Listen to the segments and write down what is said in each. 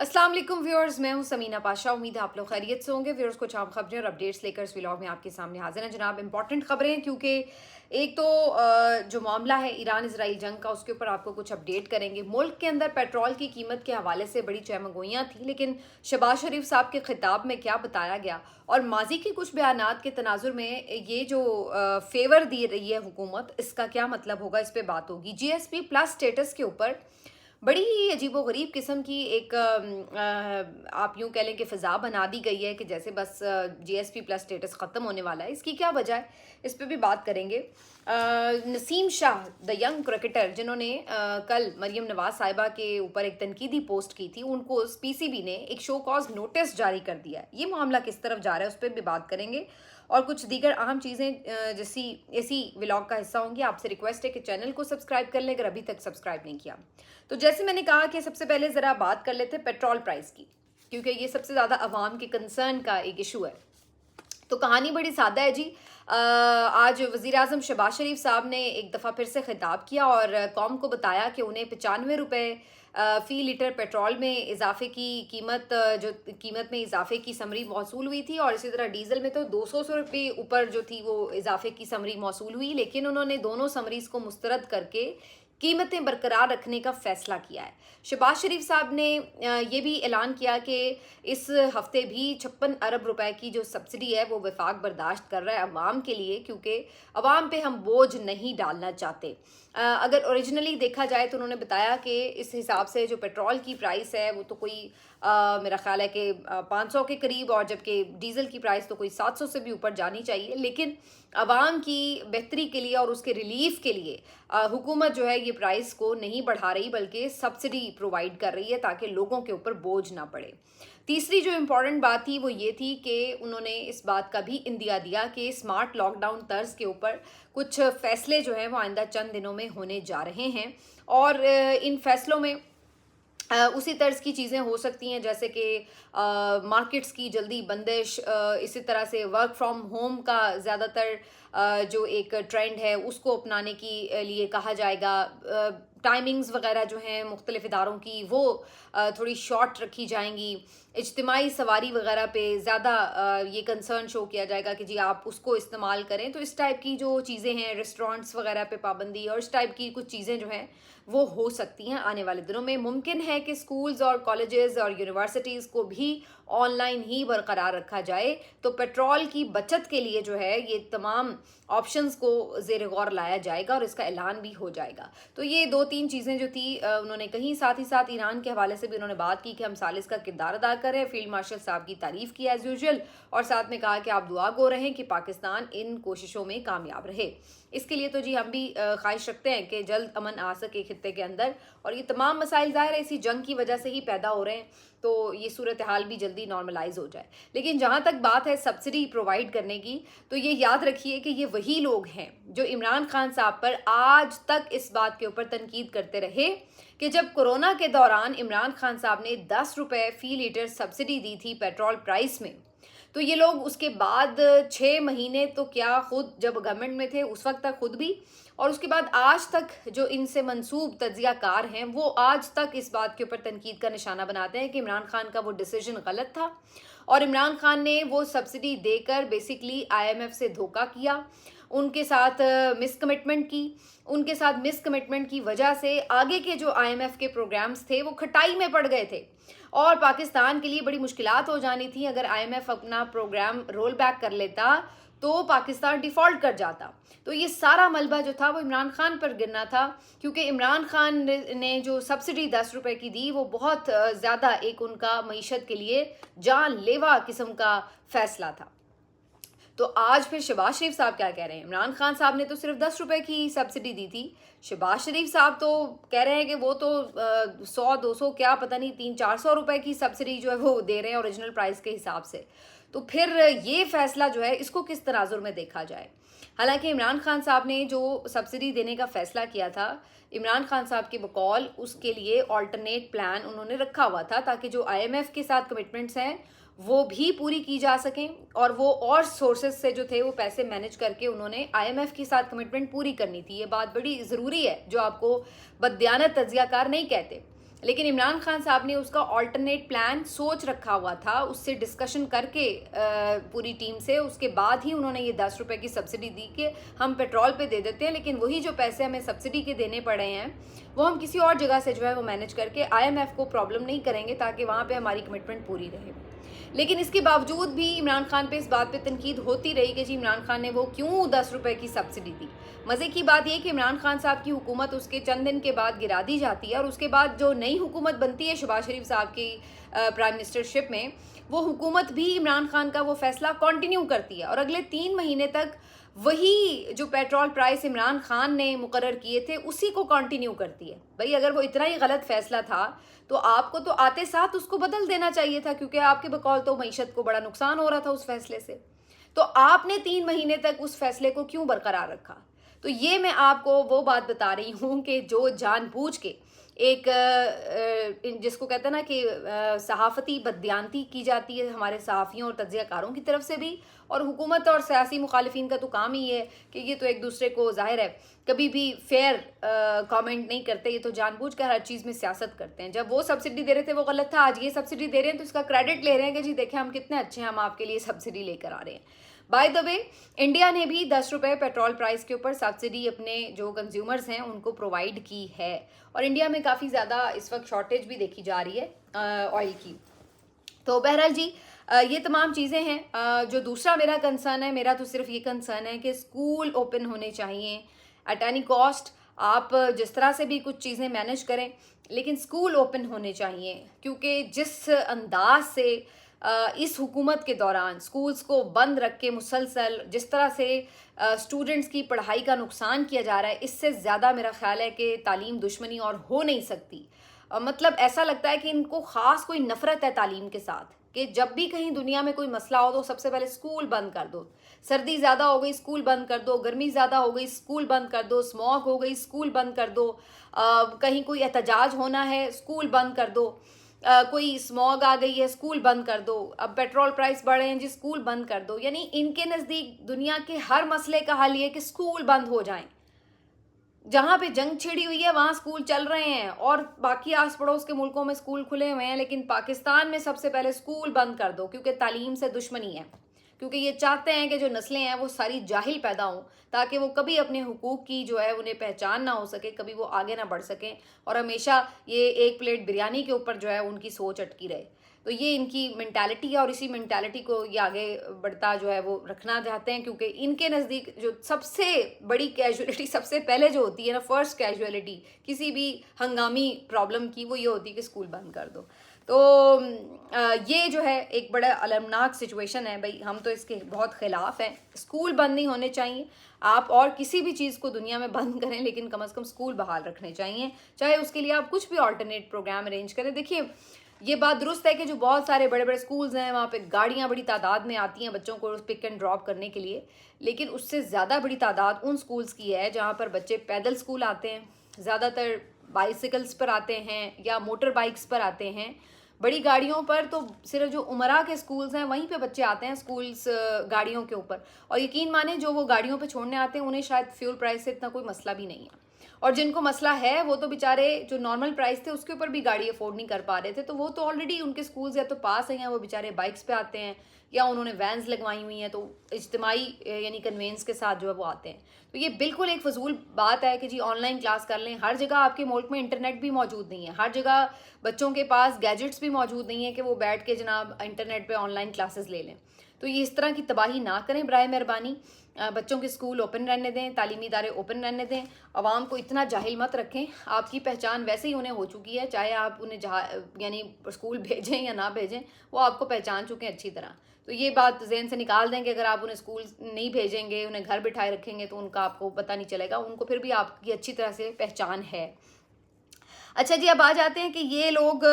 अस्सलाम वालेकुम व्यूअर्स, मैं हूं समीना पाशा। उम्मीद है आप लोग खैरियत से होंगे। व्यूअर्स, कुछ आम खबरें और अपडेट्स लेकर इस व्लॉग में आपके सामने हाजिर हैं जनाब। इंपॉर्टेंट खबरें हैं क्योंकि एक तो जो मामला है ईरान इसराइल जंग का, उसके ऊपर आपको कुछ अपडेट करेंगे। मुल्क के अंदर पेट्रोल की कीमत के हवाले से बड़ी चहमगोइयाँ थी, लेकिन शहबाज शरीफ साहब के खिताब में क्या बताया गया और माजी के कुछ बयानात के तनाजुर में ये जो फेवर दी रही है हुकूमत, इसका क्या मतलब होगा, इस पर बात होगी। GSP प्लस स्टेटस के ऊपर बड़ी ही अजीबोगरीब किस्म की एक आप यूँ कह लें कि फ़िज़ा बना दी गई है कि जैसे बस GSP प्लस स्टेटस ख़त्म होने वाला है। इसकी क्या वजह है, इस पे भी बात करेंगे। Naseem Shah the young cricketer, जिन्होंने कल मरीम नवाज साहिबा के ऊपर एक तनकीदी पोस्ट की थी, उनको PCB ने एक शो कॉज नोटिस जारी कर दिया है। ये मामला किस तरफ जा रहा है, उस पर भी बात करेंगे और कुछ दीगर अहम चीज़ें जैसी इसी व्लॉग का हिस्सा होंगी। आपसे रिक्वेस्ट है कि चैनल को सब्सक्राइब कर लें अगर अभी तक सब्सक्राइब नहीं किया। तो जैसे मैंने कहा कि सबसे पहले ज़रा बात कर लेते हैं पेट्रोल प्राइस की, क्योंकि ये सबसे ज़्यादा आवाम के कंसर्न का एक इशू है। तो कहानी बड़ी सादा है जी। आज वज़ीर आज़म शहबाज शरीफ साहब ने एक दफ़ा फिर से खिताब किया और कौम को बताया कि उन्हें 95 रुपये फ़ी लीटर पेट्रोल में इजाफे की कीमत में इजाफे की समरी मौसूल हुई थी और इसी तरह डीज़ल में तो 200 रुपये ऊपर जो थी वो इजाफे की समरी मौसूल हुई, लेकिन उन्होंने दोनों समरीज़ को मुस्तरद करके कीमतें बरकरार रखने का फ़ैसला किया है। शहबाज शरीफ साहब ने ये भी ऐलान किया कि इस हफ्ते भी 56 अरब रुपए की जो सब्सिडी है वो वफाक बर्दाश्त कर रहा है अवाम के लिए, क्योंकि अवाम पे हम बोझ नहीं डालना चाहते। अगर ओरिजिनली देखा जाए तो उन्होंने बताया कि इस हिसाब से जो पेट्रोल की प्राइस है वो तो कोई मेरा ख्याल है कि 500 के करीब, और जबकि डीज़ल की प्राइस तो कोई 700 से भी ऊपर जानी चाहिए, लेकिन आवाम की बेहतरी के लिए और उसके रिलीफ के लिए हुकूमत जो है ये प्राइस को नहीं बढ़ा रही बल्कि सब्सिडी प्रोवाइड कर रही है ताकि लोगों के ऊपर बोझ ना पड़े। तीसरी जो इम्पॉर्टेंट बात थी वो ये थी कि उन्होंने इस बात का भी इंदिया दिया कि स्मार्ट लॉकडाउन तर्ज के ऊपर कुछ फैसले जो हैं वो आइंदा चंद दिनों में होने जा रहे हैं और इन फैसलों में उसी तर्ज की चीज़ें हो सकती हैं जैसे कि मार्केट्स की जल्दी बंदिश, इसी तरह से वर्क फ्रॉम होम का ज़्यादातर जो एक ट्रेंड है उसको अपनाने की लिए कहा जाएगा। टाइमिंग्स वगैरह जो हैं मुख्तलिफ इदारों की वो थोड़ी शॉर्ट रखी जाएंगी। इज्तिमाई सवारी वगैरह पे ज़्यादा ये कंसर्न शो किया जाएगा कि जी आप उसको इस्तेमाल करें। तो इस टाइप की जो चीज़ें हैं, रेस्टोरेंट्स वगैरह पे पाबंदी और इस टाइप की कुछ चीज़ें जो हैं वो हो सकती हैं आने वाले दिनों में। मुमकिन है कि स्कूल्स और कॉलेजेस और यूनिवर्सिटीज़ को भी ऑनलाइन ही बरकरार रखा जाए। तो पेट्रोल की बचत के लिए जो है ये तमाम ऑप्शंस को ज़ेर गौर लाया जाएगा और इसका ऐलान भी हो जाएगा। तो ये दो तीन चीज़ें जो थी उन्होंने कहीं, साथ ही साथ ईरान के हवाले से भी उन्होंने बात की कि हम सालिस का किरदार अदा करें। फील्ड मार्शल साहब की तारीफ़ की एज़ यूजुअल और साथ में कहा कि आप दुआ गो रहें कि पाकिस्तान इन कोशिशों में कामयाब रहे। इसके लिए तो जी हम भी ख्वाहिश रखते हैं कि जल्द अमन आ सके खित्ते के अंदर, और ये तमाम मसाइल ज़ाहिर है इसी जंग की वजह से ही पैदा हो रहे हैं, तो ये सूरत हाल भी जल्दी नॉर्मलाइज हो जाए। लेकिन जहाँ तक बात है सब्सिडी प्रोवाइड करने की, तो ये याद रखिए कि ये वही लोग हैं जो इमरान खान साहब पर आज तक इस बात के ऊपर तनकीद करते रहे कि जब कोरोना के दौरान इमरान खान साहब ने 10 रुपये फ़ी लीटर सब्सिडी दी थी पेट्रोल प्राइस में, तो ये लोग उसके बाद 6 महीने तो क्या, खुद जब गवर्नमेंट में थे उस वक्त तक खुद भी, और उसके बाद आज तक जो इनसे मंसूब तज्जियाकार हैं वो आज तक इस बात के ऊपर तनकीद का निशाना बनाते हैं कि इमरान खान का वो डिसीजन गलत था और इमरान खान ने वो सब्सिडी देकर बेसिकली IMF से धोखा किया, उनके साथ मिसकमिटमेंट की। उनके साथ मिसकमिटमेंट की वजह से आगे के जो IMF के प्रोग्राम्स थे वो खटाई में पड़ गए थे और पाकिस्तान के लिए बड़ी मुश्किलात हो जानी थी। अगर IMF अपना प्रोग्राम रोल बैक कर लेता तो पाकिस्तान डिफ़ॉल्ट कर जाता। तो ये सारा मलबा जो था वो इमरान खान पर गिरना था, क्योंकि इमरान खान ने जो सब्सिडी 10 रुपए की दी वो बहुत ज़्यादा एक उनका मईशत के लिए जानलेवा किस्म का फ़ैसला था। तो आज फिर शहबाज शरीफ साहब क्या कह रहे हैं? इमरान खान साहब ने तो सिर्फ 10 रुपए की सब्सिडी दी थी, शहबाज शरीफ साहब तो कह रहे हैं कि वो तो 100-200 क्या पता नहीं 300-400 रुपए की सब्सिडी जो है वो दे रहे हैं ओरिजिनल प्राइस के हिसाब से। तो फिर ये फैसला जो है इसको किस तनाजुर में देखा जाए? हालांकि इमरान खान साहब ने जो सब्सिडी देने का फैसला किया था, इमरान खान साहब के बकौल उसके लिए ऑल्टरनेट प्लान उन्होंने रखा हुआ था ताकि जो IMF के साथ कमिटमेंट्स हैं वो भी पूरी की जा सकें और वो और सोर्सेज से जो थे वो पैसे मैनेज करके उन्होंने IMF के साथ कमिटमेंट पूरी करनी थी। ये बात बड़ी ज़रूरी है जो आपको बददियानत तज्जियाकार नहीं कहते। लेकिन इमरान खान साहब ने उसका ऑल्टरनेट प्लान सोच रखा हुआ था, उससे डिस्कशन करके पूरी टीम से, उसके बाद ही उन्होंने ये 10 रुपये की सब्सिडी दी कि हम पेट्रोल पे दे देते हैं, लेकिन वही जो पैसे हमें सब्सिडी के देने पड़े हैं वो हम किसी और जगह से जो है वो मैनेज करके IMF को प्रॉब्लम नहीं करेंगे, ताकि वहाँ पे हमारी कमिटमेंट पूरी रहे। लेकिन इसके बावजूद भी इमरान खान पे इस बात पे तनकीद होती रही कि जी इमरान खान ने वो क्यों 10 रुपये की सब्सिडी दी। मज़े की बात ये कि इमरान खान साहब की हुकूमत उसके चंद दिन के बाद गिरा दी जाती है, और उसके बाद जो नई हुकूमत बनती है शहबाज शरीफ साहब की प्राइम मिनिस्टरशिप में, वो हुकूमत भी इमरान खान का वो फैसला कंटिन्यू करती है, और अगले 3 महीने तक वही जो पेट्रोल प्राइस इमरान खान ने मुकर्रर किए थे उसी को कंटिन्यू करती है। भाई अगर वो इतना ही गलत फैसला था तो आपको तो आते साथ उसको बदल देना चाहिए था, क्योंकि आपके बकौल तो मईशत को बड़ा नुकसान हो रहा था उस फैसले से। तो आपने 3 महीने तक उस फैसले को क्यों बरकरार रखा? तो ये मैं आपको वो बात बता रही हूँ कि जो जानबूझ के एक जिसको कहते हैं ना कि सहाफ़ती बददियानती की जाती है हमारे सहाफ़ियों और तज्ज़ियाकारों की तरफ से भी, और हुकूमत और सियासी मुखालिफिन का तो काम ही है कि ये तो एक दूसरे को ज़ाहिर है कभी भी फेयर कमेंट नहीं करते, ये तो जानबूझ कर हर चीज़ में सियासत करते हैं। जब वो सब्सिडी दे रहे थे वो गलत था, आज ये सब्सिडी दे रहे हैं तो इसका क्रेडिट ले रहे हैं कि जी देखें हम कितने अच्छे हैं, हम आपके लिए सब्सिडी लेकर आ रहे हैं। बाय द वे इंडिया ने भी 10 रुपये पेट्रोल प्राइस के ऊपर सब्सिडी अपने जो कंज्यूमर्स हैं उनको प्रोवाइड की है, और इंडिया में काफ़ी ज़्यादा इस वक्त शॉर्टेज भी देखी जा रही है ऑयल की। तो बहरहाल जी ये तमाम चीज़ें हैं। जो दूसरा मेरा कंसर्न है, मेरा तो सिर्फ ये कंसर्न है कि स्कूल ओपन होने चाहिए एट एनी कॉस्ट। आप जिस तरह से भी कुछ चीज़ें मैनेज करें, लेकिन स्कूल ओपन होने चाहिए, क्योंकि जिस अंदाज से इस हुकूमत के दौरान स्कूल्स को बंद रख के मुसलसल जिस तरह से स्टूडेंट्स की पढ़ाई का नुकसान किया जा रहा है, इससे ज़्यादा मेरा ख्याल है कि तालीम दुश्मनी और हो नहीं सकती। मतलब ऐसा लगता है कि इनको ख़ास कोई नफ़रत है तालीम के साथ, कि जब भी कहीं दुनिया में कोई मसला हो तो सबसे पहले स्कूल बंद कर दो। सर्दी ज़्यादा हो गई स्कूल बंद कर दो, गर्मी ज़्यादा हो गई स्कूल बंद कर दो, स्मॉग हो गई स्कूल बंद कर दो, कहीं कोई एहतजाज होना है स्कूल बंद कर दो, कोई स्मॉग आ गई है स्कूल बंद कर दो, अब पेट्रोल प्राइस बढ़े हैं जी स्कूल बंद कर दो। यानी इनके नज़दीक दुनिया के हर मसले का हल ये कि स्कूल बंद हो जाएं। जहाँ पे जंग छिड़ी हुई है वहाँ स्कूल चल रहे हैं, और बाकी आस पड़ोस के मुल्कों में स्कूल खुले हुए हैं, लेकिन पाकिस्तान में सबसे पहले स्कूल बंद कर दो, क्योंकि तालीम से दुश्मनी है। क्योंकि ये चाहते हैं कि जो नस्लें हैं वो सारी जाहिल पैदा हों, ताकि वो कभी अपने हुकूक की जो है उन्हें पहचान ना हो सके, कभी वो आगे ना बढ़ सकें, और हमेशा ये एक प्लेट बिरयानी के ऊपर जो है उनकी सोच अटकी रहे। तो ये इनकी मेंटालिटी है, और इसी मेंटालिटी को ये आगे बढ़ता जो है वो रखना चाहते हैं, क्योंकि इनके नज़दीक जो सबसे बड़ी कैजुअलिटी सबसे पहले जो होती है ना, फर्स्ट कैजुअलिटी किसी भी हंगामी प्रॉब्लम की, वो ये होती है कि स्कूल बंद कर दो। तो ये जो है एक बड़ा अलमनाक सिचुएशन है भाई, हम तो इसके बहुत ख़िलाफ़ हैं। स्कूल बंद नहीं होने चाहिए, आप और किसी भी चीज़ को दुनिया में बंद करें, लेकिन कम से कम स्कूल बहाल रखने चाहिए, चाहे उसके लिए आप कुछ भी ऑल्टरनेट प्रोग्राम अरेंज करें। देखिए ये बात दुरुस्त है कि जो बहुत सारे बड़े बड़े स्कूल्स हैं वहाँ पे गाड़ियाँ बड़ी तादाद में आती हैं बच्चों को पिक एंड ड्रॉप करने के लिए, लेकिन उससे ज़्यादा बड़ी तादाद उन स्कूल्स की है जहाँ पर बच्चे पैदल स्कूल आते हैं, ज़्यादातर बाइसिकल्स पर आते हैं या मोटर बाइक्स पर आते हैं। बड़ी गाड़ियों पर तो सिर्फ जो उमरा के स्कूल्स हैं वहीं पे बच्चे आते हैं स्कूल्स गाड़ियों के ऊपर, और यकीन माने जो वो गाड़ियों पे छोड़ने आते हैं उन्हें शायद फ्यूल प्राइस से इतना कोई मसला भी नहीं है, और जिनको मसला है वो तो बेचारे जो नॉर्मल प्राइस थे उसके ऊपर भी गाड़ी अफोर्ड नहीं कर पा रहे थे, तो वो तो ऑलरेडी उनके स्कूल्स या तो पास हैं या वो बेचारे बाइक्स पे आते हैं, या उन्होंने वैन्स लगवाई हुई हैं, तो इज्तिमाई यानी कन्वेंस के साथ जो है वो आते हैं। तो ये बिल्कुल एक फजूल बात है कि जी ऑनलाइन क्लास कर लें। हर जगह आपके मुल्क में इंटरनेट भी मौजूद नहीं है, हर जगह बच्चों के पास गैजेट्स भी मौजूद नहीं है कि वो बैठ के जनाब इंटरनेट पे ऑनलाइन क्लासेस ले लें। तो ये इस तरह की तबाही ना करें बराए मेहरबानी। बच्चों के स्कूल ओपन रहने दें, तालीमी इदारे ओपन रहने दें, आवाम को इतना जाहिल मत रखें। आपकी पहचान वैसे ही उन्हें हो चुकी है, चाहे आप उन्हें यानी स्कूल भेजें या ना भेजें, वो आपको पहचान चुके हैं अच्छी तरह। तो ये बात जहन से निकाल दें कि अगर आप उन्हें स्कूल नहीं भेजेंगे, उन्हें घर बिठाए रखेंगे तो उनका आपको पता नहीं चलेगा, उनको फिर भी आपकी अच्छी तरह से पहचान है। अच्छा जी, अब आ जाते हैं कि ये लोग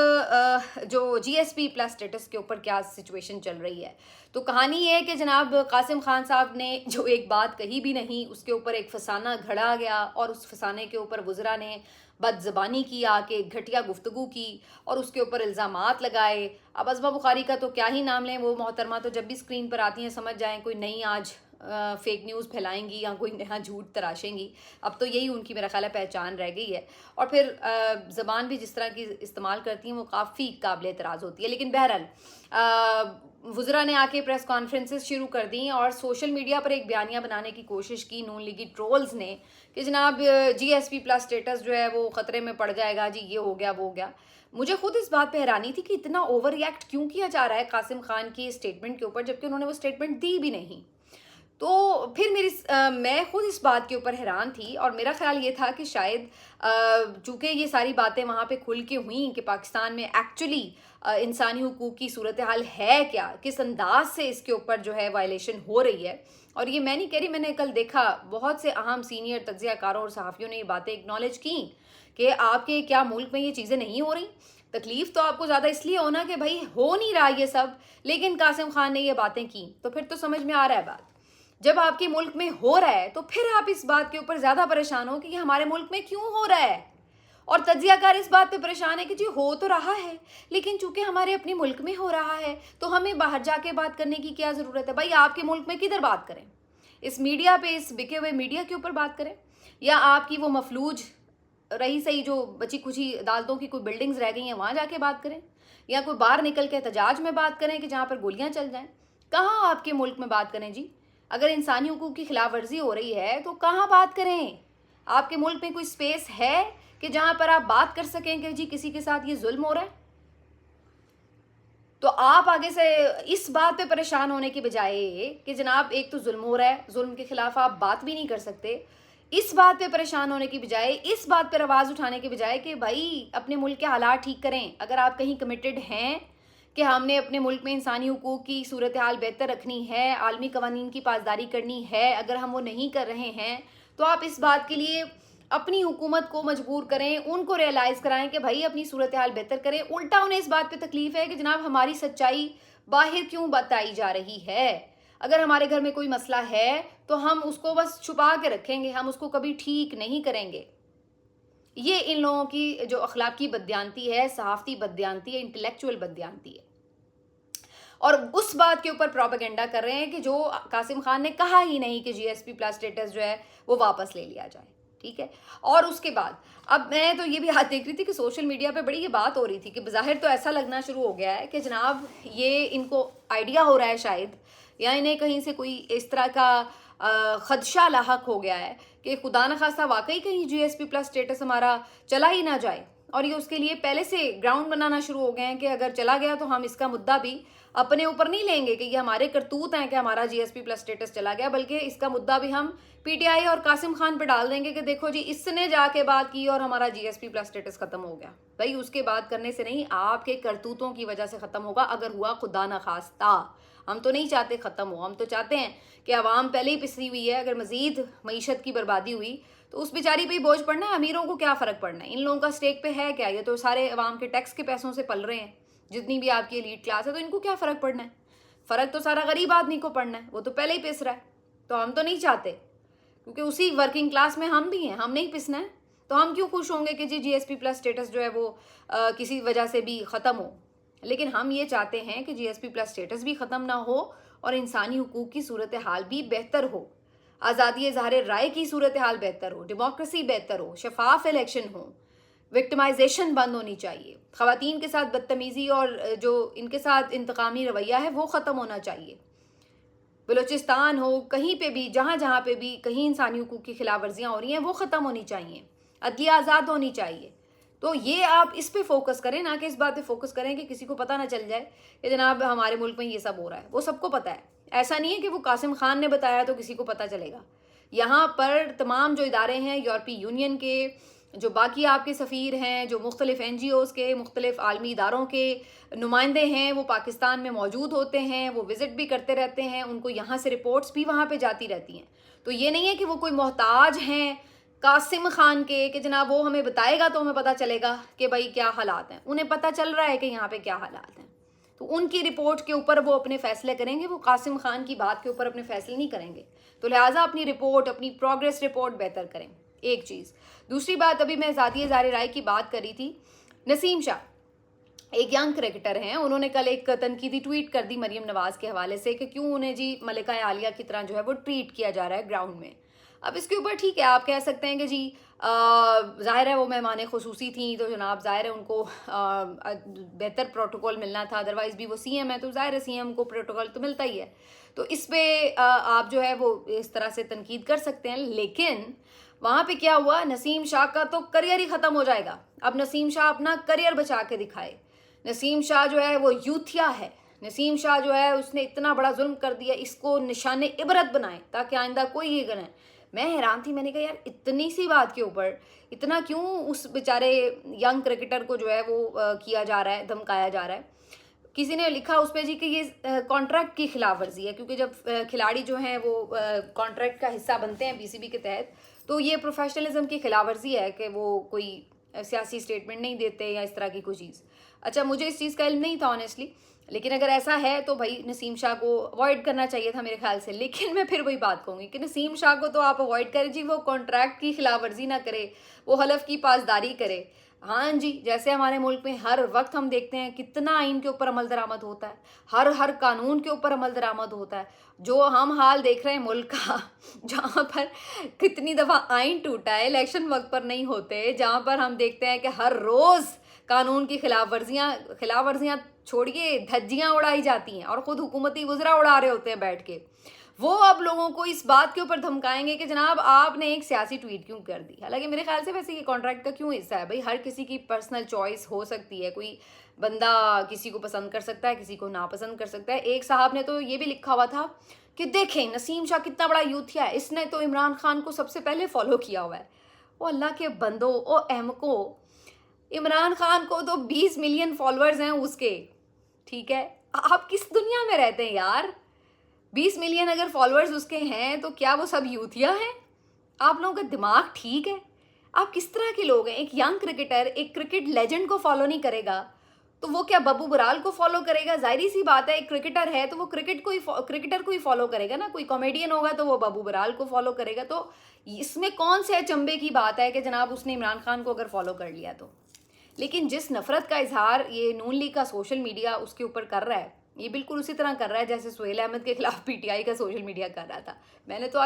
जो GSP प्लस स्टेटस के ऊपर क्या सिचुएशन चल रही है। तो कहानी ये है कि जनाब कासिम खान साहब ने जो एक बात कही भी नहीं, उसके ऊपर एक फसाना घड़ा गया, और उस फसाने के ऊपर वज़रा ने बदज़बानी की, आके घटिया गुफ्तगू की और उसके ऊपर इल्ज़ामात लगाए। अब अज़मा बुखारी का तो क्या ही नाम लें, वो मोहतरमा तो जब भी स्क्रीन पर आती हैं समझ जाएं कोई नई आज फेक न्यूज़ फैलाएंगी या कोई नया झूठ तराशेंगी। अब तो यही उनकी मेरा ख्याल है पहचान रह गई है। और फिर ज़बान भी जिस तरह की इस्तेमाल करती हैं वो काफ़ी काबिल एतराज़ होती है। लेकिन बहरहाल वज़रा ने आके प्रेस कॉन्फ्रेंसेस शुरू कर दी और सोशल मीडिया पर एक बयानिया बनाने की कोशिश की नून लीगी ट्रोल्स ने कि जनाब GSP+ स्टेटस जो है वो ख़तरे में पड़ जाएगा जी, ये हो गया वो हो गया। मुझे खुद इस बात पे हैरानी थी कि इतना ओवर रिएक्ट क्यों किया जा रहा है कासिम खान की स्टेटमेंट के ऊपर, जबकि उन्होंने वो स्टेटमेंट दी भी नहीं। तो फिर मैं खुद इस बात के ऊपर हैरान थी और मेरा ख्याल ये था कि शायद चूँकि ये सारी बातें वहाँ पे खुल के हुई कि पाकिस्तान में एक्चुअली इंसानी हुकूक की सूरत हाल है क्या, किस अंदाज से इसके ऊपर जो है वायलेशन हो रही है। और ये मैं नहीं कह रही, मैंने कल देखा बहुत से अहम सीनियर तज्ज़ियाकारों और सहाफ़ियों ने ये बातें एक्नॉलेज की कि आपके क्या मुल्क में ये चीज़ें नहीं हो रही। तकलीफ़ तो आपको ज़्यादा इसलिए होना कि भाई हो नहीं रहा ये सब, लेकिन कासिम खान ने ये बातें की तो फिर तो समझ में आ रहा है बात। जब आपके मुल्क में हो रहा है तो फिर आप इस बात के ऊपर ज़्यादा परेशान हो कि ये हमारे मुल्क में क्यों हो रहा है। और तज्ज़ियाकार इस बात पे परेशान है कि जी हो तो रहा है, लेकिन चूंकि हमारे अपने मुल्क में हो रहा है तो हमें बाहर जाके बात करने की क्या ज़रूरत है। भाई आपके मुल्क में किधर बात करें, इस मीडिया पे, इस बिके हुए मीडिया के ऊपर बात करें, या आपकी वो मफलूज रही सही जो बची खुची अदालतों की कोई बिल्डिंग्स रह गई हैं वहाँ जाके बात करें, या कोई बाहर निकल के एहतजाज में बात करें कि जहाँ पर गोलियाँ चल जाएँ। कहाँ आपके मुल्क में बात करें जी? अगर इंसानी हुकूक की खिलाफ वर्जी हो रही है तो कहाँ बात करें? आपके मुल्क में कोई स्पेस है कि जहाँ पर आप बात कर सकें कि जी किसी के साथ ये जुल्म हो रहा है? तो आप आगे से इस बात पे परेशान होने की बजाय कि जनाब एक तो जुल्म हो रहा है, जुल्म के खिलाफ आप बात भी नहीं कर सकते, इस बात पे परेशान होने की बजाय, इस बात पर आवाज़ उठाने की बजाय कि भाई अपने मुल्क के हालात ठीक करें। अगर आप कहीं कमिटेड हैं कि हमने अपने मुल्क में इंसानी हुकूक की सूरत हाल बेहतर रखनी है, आलमी कवानीन की पासदारी करनी है, अगर हम वो नहीं कर रहे हैं तो आप इस बात के लिए अपनी हुकूमत को मजबूर करें, उनको रियलाइज़ कराएं कि भाई अपनी सूरत हाल बेहतर करें। उल्टा उन्हें इस बात पे तकलीफ़ है कि जनाब हमारी सच्चाई बाहर क्यों बताई जा रही है। अगर हमारे घर में कोई मसला है तो हम उसको बस छुपा के रखेंगे, हम उसको कभी ठीक नहीं करेंगे। ये इन लोगों की जो अखलाकी बददियानती है, सहाफ़ती बददियानती है, इंटेलेक्चुअल बददियानती है। और उस बात के ऊपर प्रोपेगेंडा कर रहे हैं कि जो कासिम खान ने कहा ही नहीं कि GSP+ स्टेटस जो है वो वापस ले लिया जाए। ठीक है। और उसके बाद अब मैं तो ये भी हाथ देख रही थी कि सोशल मीडिया पे बड़ी ये बात हो रही थी कि बज़ाहिर तो ऐसा लगना शुरू हो गया है कि जनाब ये इनको आइडिया हो रहा है शायद, या इन्हें कहीं से कोई इस तरह का खदशा लाहक हो गया है कि खुदा न खास्ता वाकई कहीं GSP+ स्टेटस हमारा चला ही ना जाए। और ये उसके लिए पहले से ग्राउंड बनाना शुरू हो गए हैं कि अगर चला गया तो हम इसका मुद्दा भी अपने ऊपर नहीं लेंगे कि ये हमारे करतूत हैं कि हमारा GSP+ स्टेटस चला गया, बल्कि इसका मुद्दा भी हम PTI और कासिम खान पे डाल देंगे कि देखो जी इसने जाके बात की और हमारा GSP+ स्टेटस खत्म हो गया। भाई उसके बात करने से नहीं, आपके करतूतों की वजह से खत्म होगा। अगर हुआ खुदा न खास्ता, हम तो नहीं चाहते ख़त्म हो, हम तो चाहते हैं कि आवाम पहले ही पिसी हुई है, अगर मज़ीद मईशत की बर्बादी हुई तो उस बेचारी पे ही बोझ पड़ना है। अमीरों को क्या फ़र्क पड़ना है, इन लोगों का स्टेक पे है क्या? ये तो सारे अवाम के टैक्स के पैसों से पल रहे हैं, जितनी भी आपकी एलीट क्लास है, तो इनको क्या फ़र्क पड़ना है? फ़र्क तो सारा गरीब आदमी को पड़ना है, वो तो पहले ही पिस रहा है। तो हम तो नहीं चाहते, क्योंकि उसी वर्किंग क्लास में हम भी हैं, हम नहीं पिसना है। तो हम क्यों खुश होंगे कि जी GSP+ स्टेटस जो है वो किसी वजह से भी ख़त्म हो। लेकिन हम ये चाहते हैं कि GSP+ स्टेटस भी ख़त्म ना हो और इंसानी हुकूक की सूरत हाल भी बेहतर हो, आज़ादी इज़हार राय की सूरत हाल बेहतर हो, डेमोक्रेसी बेहतर हो, शफाफ इलेक्शन हो, विक्टिमाइजेशन बंद होनी चाहिए, ख़वातीन के साथ बदतमीज़ी और जो इनके साथ इंतकामी रवैया है वो ख़त्म होना चाहिए। बलूचिस्तान हो, कहीं पे भी, जहाँ जहाँ पे भी कहीं इंसानी हुकूक की खिलाफ वर्जियाँ हो रही हैं वो ख़त्म होनी चाहिए, अदलिया आज़ाद होनी चाहिए। तो ये आप इस पे फोकस करें, ना कि इस बात पे फोकस करें कि किसी को पता ना चल जाए कि जनाब हमारे मुल्क में ये सब हो रहा है। वो सबको पता है, ऐसा नहीं है कि वो कासिम खान ने बताया तो किसी को पता चलेगा। यहाँ पर तमाम जो इदारे हैं यूरोपीय यूनियन के, जो बाकी आपके सफ़ीर हैं, जो मुख्तलिफ़ NGOs के, मुख्तलिफ़ आलमी इदारों के नुमाइंदे हैं, वो पाकिस्तान में मौजूद होते हैं, वो विज़िट भी करते रहते हैं, उनको यहाँ से रिपोर्ट्स भी वहाँ पे जाती रहती हैं। तो ये नहीं है कि वो कोई मोहताज हैं कासिम खान के कि जनाब वो हमें बताएगा तो हमें पता चलेगा कि भाई क्या हालात हैं। उन्हें पता चल रहा है कि यहाँ पे क्या हालात हैं, तो उनकी रिपोर्ट के ऊपर वो अपने फ़ैसले करेंगे, वो कासिम खान की बात के ऊपर अपने फ़ैसले नहीं करेंगे। तो लिहाजा अपनी रिपोर्ट, अपनी प्रोग्रेस रिपोर्ट बेहतर करें, एक चीज़। दूसरी बात, अभी मैं ज़ाती इज़हार राय की बात करी थी, नसीम शाह ایک ینگ کرکٹر ہیں, انہوں نے کل ایک تنقیدی ٹویٹ کر دی مریم نواز کے حوالے سے کہ کیوں انہیں جی ملکہ عالیہ کی طرح جو ہے وہ ٹریٹ کیا جا رہا ہے گراؤنڈ میں. اب اس کے اوپر ٹھیک ہے آپ کہہ سکتے ہیں کہ جی ظاہر ہے وہ مہمان خصوصی تھیں تو جناب ظاہر ہے ان کو بہتر پروٹوکول ملنا تھا, ادروائز بھی وہ سی ایم ہے تو ظاہر ہے سی ایم کو پروٹوکول تو ملتا ہی ہے. تو اس پہ آپ جو ہے وہ اس طرح سے تنقید کر سکتے ہیں, لیکن وہاں پہ کیا ہوا, نسیم شاہ کا تو کریئر ہی ختم ہو جائے گا. اب نسیم شاہ اپنا کریئر بچا کے دکھائے. نسیم شاہ جو ہے وہ یوتھیا ہے, نسیم شاہ جو ہے اس نے اتنا بڑا ظلم کر دیا, اس کو نشان عبرت بنائے تاکہ آئندہ کوئی یہ کرے. میں حیران تھی, میں نے کہا یار اتنی سی بات کے اوپر اتنا کیوں اس بیچارے ینگ کرکٹر کو جو ہے وہ کیا جا رہا ہے, دھمکایا جا رہا ہے. کسی نے لکھا اس پہ جی کہ یہ کانٹریکٹ کی خلاف ورزی ہے, کیونکہ جب کھلاڑی جو ہیں وہ کانٹریکٹ کا حصہ بنتے ہیں پی سی بی کے تحت تو یہ پروفیشنلزم کی خلاف ورزی ہے کہ وہ کوئی سیاسی اسٹیٹمنٹ نہیں دیتے یا اس طرح کی کوئی چیز. اچھا مجھے اس چیز کا علم نہیں تھا آنیسٹلی, لیکن اگر ایسا ہے تو بھائی نسیم شاہ کو اوائڈ کرنا چاہیے تھا میرے خیال سے. لیکن میں پھر وہی بات کہوں گی کہ نسیم شاہ کو تو آپ اوائڈ کریں جی, وہ کانٹریکٹ کی خلاف ورزی نہ کرے, وہ حلف کی پاسداری کرے. ہاں جی, جیسے ہمارے ملک میں ہر وقت ہم دیکھتے ہیں کتنا آئین کے اوپر عمل درآمد ہوتا ہے, ہر قانون کے اوپر عمل درآمد ہوتا ہے. جو ہم حال دیکھ رہے ہیں ملک کا, جہاں پر کتنی دفعہ آئین ٹوٹا ہے, الیکشن وقت پر نہیں ہوتے, جہاں پر ہم دیکھتے ہیں کہ ہر روز قانون کی خلاف ورزیاں چھوڑیے دھجیاں اڑائی جاتی ہیں اور خود حکومتی وزراء اڑا رہے ہوتے ہیں بیٹھ کے. وہ اب لوگوں کو اس بات کے اوپر دھمکائیں گے کہ جناب آپ نے ایک سیاسی ٹویٹ کیوں کر دی. حالانکہ میرے خیال سے ویسے یہ کانٹریکٹ کا کیوں حصہ ہے بھائی, ہر کسی کی پرسنل چوائس ہو سکتی ہے, کوئی بندہ کسی کو پسند کر سکتا ہے, کسی کو ناپسند کر سکتا ہے. ایک صاحب نے تو یہ بھی لکھا ہوا تھا کہ دیکھیں نسیم شاہ کتنا بڑا یوتھیا ہے, اس نے تو عمران خان کو سب سے پہلے فالو کیا ہوا ہے. وہ اللہ کے بندو او احمقو, عمران خان کو تو 20 ملین فالوورز ہیں اس کے, ٹھیک ہے, آپ کس دنیا میں رہتے ہیں یار. 20 ملین اگر فالوورز اس کے ہیں تو کیا وہ سب یوتھیا ہیں؟ آپ لوگوں کا دماغ ٹھیک ہے؟ آپ کس طرح کے لوگ ہیں؟ ایک ینگ کرکٹر ایک کرکٹ لیجنڈ کو فالو نہیں کرے گا تو وہ کیا ببو برال کو فالو کرے گا؟ ظاہری سی بات ہے, ایک کرکٹر ہے تو وہ کرکٹر کو ہی فالو کرے گا نا. کوئی کامیڈین ہوگا تو وہ ببو برال کو فالو کرے گا. تو اس میں کون سے چمبے کی بات ہے کہ جناب اس نے عمران خان کو اگر فالو کر لیا تو. لیکن جس نفرت کا اظہار یہ نون لیگ کا سوشل میڈیا اس کے اوپر کر رہا ہے, یہ بالکل اسی طرح کر رہا ہے جیسے سہیل احمد کے خلاف پی ٹی آئی کا سوشل میڈیا کر رہا تھا. میں نے تو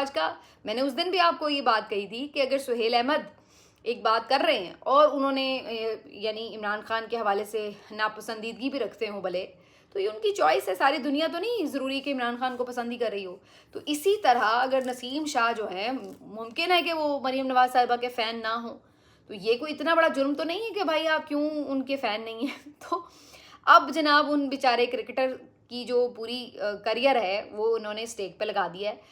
میں نے اس دن بھی آپ کو یہ بات کہی تھی کہ اگر سہیل احمد ایک بات کر رہے ہیں اور انہوں نے یعنی عمران خان کے حوالے سے ناپسندیدگی بھی رکھتے ہوں بھلے, تو یہ ان کی چوائس ہے. ساری دنیا تو نہیں ضروری کہ عمران خان کو پسند ہی کر رہی ہو. تو اسی طرح اگر نسیم شاہ جو ہے ممکن ہے کہ وہ مریم نواز صاحبہ کے فین نہ ہوں, تو یہ کوئی اتنا بڑا جرم تو نہیں ہے کہ بھائی آپ کیوں ان کے فین نہیں ہیں. تو اب جناب ان بیچارے کرکٹر کی جو پوری کریئر ہے وہ انہوں نے اسٹیک پہ لگا دیا ہے.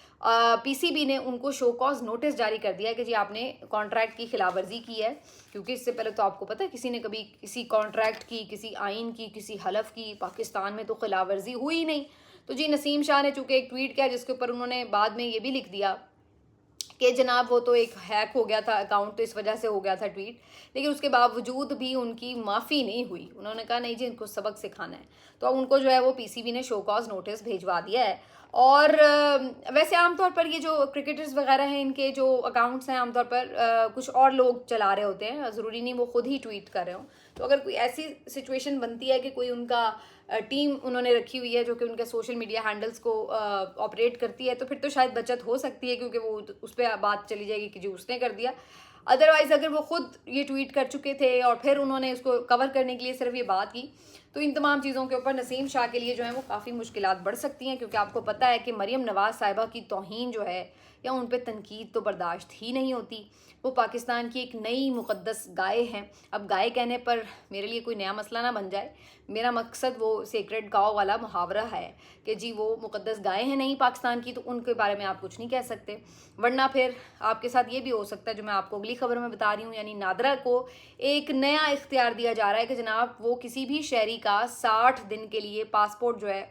پی سی بی نے ان کو شو کاز نوٹس جاری کر دیا ہے کہ جی آپ نے کانٹریکٹ کی خلاف ورزی کی ہے, کیونکہ اس سے پہلے تو آپ کو پتہ ہے کسی نے کبھی کسی کانٹریکٹ کی, کسی آئین کی, کسی حلف کی پاکستان میں تو خلاف ورزی ہوئی نہیں. تو جی نسیم شاہ نے چونکہ ایک ٹویٹ کیا جس کے اوپر انہوں نے بعد میں یہ بھی لکھ دیا کہ جناب وہ تو ایک ہیک ہو گیا تھا اکاؤنٹ, تو اس وجہ سے ہو گیا تھا ٹویٹ, لیکن اس کے باوجود بھی ان کی معافی نہیں ہوئی. انہوں نے کہا نہیں جی ان کو سبق سکھانا ہے, تو اب ان کو جو ہے وہ پی سی بی نے شو کاز نوٹس بھیجوا دیا ہے. اور ویسے عام طور پر یہ جو کرکٹرز وغیرہ ہیں ان کے جو اکاؤنٹس ہیں عام طور پر کچھ اور لوگ چلا رہے ہوتے ہیں, ضروری نہیں وہ خود ہی ٹویٹ کر رہے ہوں. تو اگر کوئی ایسی سچویشن بنتی ہے کہ کوئی ان کا ٹیم انہوں نے رکھی ہوئی ہے جو کہ ان کے سوشل میڈیا ہینڈلز کو آپریٹ کرتی ہے, تو پھر تو شاید بچت ہو سکتی ہے, کیونکہ وہ اس پہ بات چلی جائے گی کہ جو اس نے کر دیا. ادروائز اگر وہ خود یہ ٹویٹ کر چکے تھے اور پھر انہوں نے اس کو کور کرنے کے لیے صرف یہ بات کی, تو ان تمام چیزوں کے اوپر نسیم شاہ کے لیے جو ہے وہ کافی مشکلات بڑھ سکتی ہیں. کیونکہ آپ کو پتہ ہے کہ مریم نواز صاحبہ کی توہین جو ہے یا ان پہ تنقید تو برداشت ہی نہیں ہوتی. وہ پاکستان کی ایک نئی مقدس گائے ہیں. اب گائے کہنے پر میرے لیے کوئی نیا مسئلہ نہ بن جائے, میرا مقصد وہ سیکرڈ کاؤ والا محاورہ ہے کہ جی وہ مقدس گائے ہیں نہیں پاکستان کی, تو ان کے بارے میں آپ کچھ نہیں کہہ سکتے. ورنہ پھر آپ کے ساتھ یہ بھی ہو سکتا ہے جو میں آپ کو اگلی خبر میں بتا رہی ہوں, یعنی نادرہ کو ایک نیا اختیار دیا جا رہا ہے کہ جناب وہ کسی بھی شہری کا 60 دن کے لیے پاسپورٹ جو ہے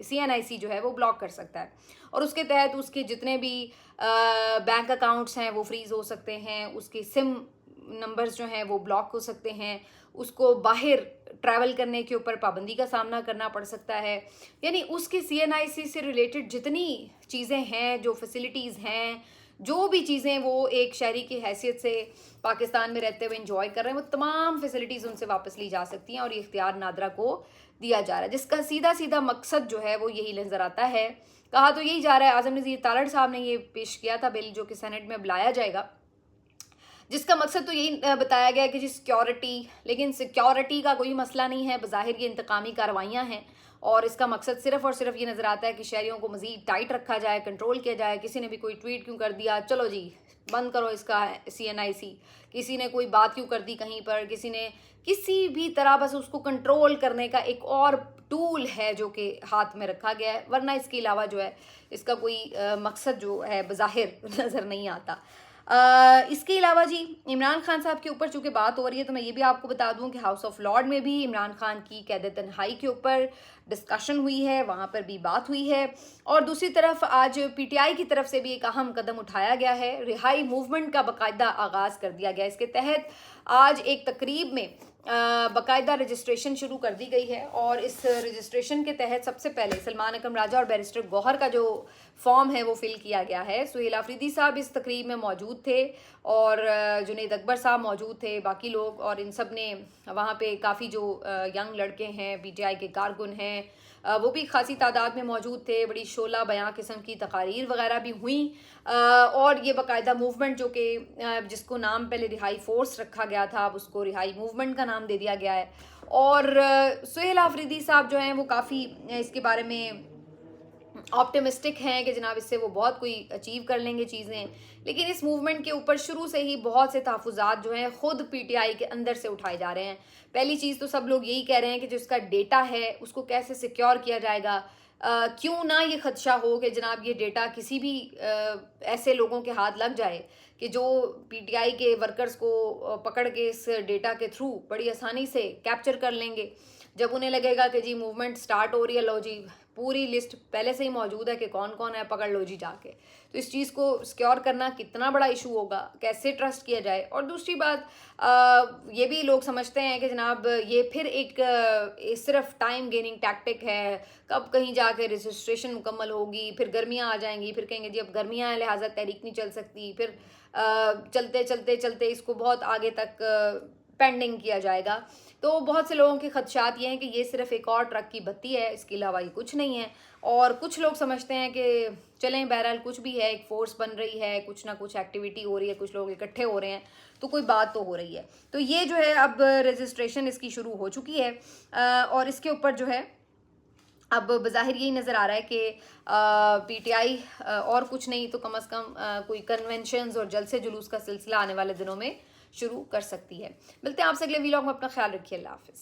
CNIC جو ہے وہ بلاک کر سکتا ہے, اور اس کے تحت اس کے جتنے بھی بینک اکاؤنٹس ہیں وہ فریز ہو سکتے ہیں, اس کے سم نمبرز جو ہیں وہ بلاک ہو سکتے ہیں, اس کو باہر ٹریول کرنے کے اوپر پابندی کا سامنا کرنا پڑ سکتا ہے. یعنی اس کے CNIC سے ریلیٹڈ جتنی چیزیں ہیں, جو فیسلٹیز ہیں, جو بھی چیزیں وہ ایک شہری کی حیثیت سے پاکستان میں رہتے ہوئے انجوائے کر رہے ہیں وہ تمام فیسلٹیز ان سے واپس لی جا سکتی ہیں، اور یہ اختیار نادرا کو دیا جا رہا ہے، جس کا سیدھا مقصد جو ہے وہ یہی نظر آتا ہے۔ کہا تو یہی جا رہا ہے، اعظم نذیر تالڑ صاحب نے یہ پیش کیا تھا بل جو کہ سینٹ میں بلایا جائے گا، جس کا مقصد تو یہی بتایا گیا کہ جی سیکیورٹی، لیکن سیکیورٹی کا کوئی مسئلہ نہیں ہے، بظاہر یہ انتقامی کارروائیاں ہیں، اور اس کا مقصد صرف اور صرف یہ نظر آتا ہے کہ شہریوں کو مزید ٹائٹ رکھا جائے، کنٹرول کیا جائے۔ کسی نے بھی کوئی ٹویٹ کیوں کر دیا، چلو جی بند کرو اس کا CNIC، کسی نے کوئی بات کیوں کر دی کہیں پر، کسی نے کسی بھی طرح، بس اس کو کنٹرول کرنے کا ایک اور ٹول ہے جو کہ ہاتھ میں رکھا گیا ہے، ورنہ اس کے علاوہ جو ہے اس کا کوئی مقصد جو ہے بظاہر نظر نہیں آتا۔ اس کے علاوہ جی عمران خان صاحب کے اوپر چونکہ بات ہو رہی ہے تو میں یہ بھی آپ کو بتا دوں کہ ہاؤس آف لارڈ میں بھی عمران خان کی قید تنہائی کے اوپر ڈسکشن ہوئی ہے، وہاں پر بھی بات ہوئی ہے، اور دوسری طرف آج PTI کی طرف سے بھی ایک اہم قدم اٹھایا گیا ہے، رہائی موومنٹ کا باقاعدہ آغاز کر دیا گیا۔ اس کے تحت آج ایک تقریب میں باقاعدہ رجسٹریشن شروع کر دی گئی ہے، اور اس رجسٹریشن کے تحت سب سے پہلے سلمان اکرم راجہ اور بیرسٹر گوہر کا جو فارم ہے وہ فل کیا گیا ہے۔ سہیل آفریدی صاحب اس تقریب میں موجود تھے، اور جنید اکبر صاحب موجود تھے، باقی لوگ، اور ان سب نے وہاں پہ کافی جو ینگ لڑکے ہیں PTI کے کارکن ہیں وہ بھی خاصی تعداد میں موجود تھے، بڑی شعلہ بیاں قسم کی تقاریر وغیرہ بھی ہوئیں، اور یہ باقاعدہ موومنٹ جو کہ جس کو نام پہلے رہائی فورس رکھا گیا تھا اب اس کو رہائی موومنٹ کا نام دے دیا گیا ہے، اور سہیل آفریدی صاحب جو ہیں وہ کافی اس کے بارے میں آپٹیمسٹک ہیں کہ جناب اس سے وہ بہت کوئی اچیو کر لیں گے چیزیں، لیکن اس موومنٹ کے اوپر شروع سے ہی بہت سے تحفظات جو ہیں خود PTI کے اندر سے اٹھائے جا رہے ہیں۔ پہلی چیز تو سب لوگ یہی کہہ رہے ہیں کہ جو اس کا ڈیٹا ہے اس کو کیسے سیکیور کیا جائے گا، کیوں نہ یہ خدشہ ہو کہ جناب یہ ڈیٹا کسی بھی ایسے لوگوں کے ہاتھ لگ جائے کہ جو PTI کے ورکرز کو پکڑ کے اس ڈیٹا کے تھرو بڑی آسانی سے کیپچر کر لیں گے۔ جب انہیں لگے گا کہ جی موومنٹ سٹارٹ ہو رہی ہے، لو جی پوری لسٹ پہلے سے ہی موجود ہے کہ کون کون ہے، پکڑ لو جی جا کے، تو اس چیز کو سیکیور کرنا کتنا بڑا ایشو ہوگا، کیسے ٹرسٹ کیا جائے۔ اور دوسری بات یہ بھی لوگ سمجھتے ہیں کہ جناب یہ پھر ایک صرف ٹائم گیننگ ٹیکٹک ہے، کب کہیں جا کے رجسٹریشن مکمل ہوگی، پھر گرمیاں آ جائیں گی، پھر کہیں گے جی اب گرمیاں ہیں لہٰذا تحریک نہیں چل سکتی، پھر چلتے اس کو بہت آگے تک پینڈنگ کیا جائے گا۔ تو بہت سے لوگوں کے خدشات یہ ہیں کہ یہ صرف ایک اور ٹرک کی بتی ہے، اس کے علاوہ یہ کچھ نہیں ہے، اور کچھ لوگ سمجھتے ہیں کہ چلیں بہرحال کچھ بھی ہے، ایک فورس بن رہی ہے، کچھ نہ کچھ ایکٹیویٹی ہو رہی ہے، کچھ لوگ اکٹھے ہو رہے ہیں، تو کوئی بات تو ہو رہی ہے۔ تو یہ جو ہے اب رجسٹریشن اس کی شروع ہو چکی ہے، اور اس کے اوپر جو ہے اب بظاہر یہی نظر آ رہا ہے کہ PTI اور کچھ نہیں تو کم از کم کوئی کنونشنز اور جلسے جلوس کا سلسلہ آنے والے دنوں میں شروع کر سکتی ہے۔ ملتے ہیں آپ سے اگلے ویلاگ میں، اپنا خیال رکھیے، اللہ حافظ۔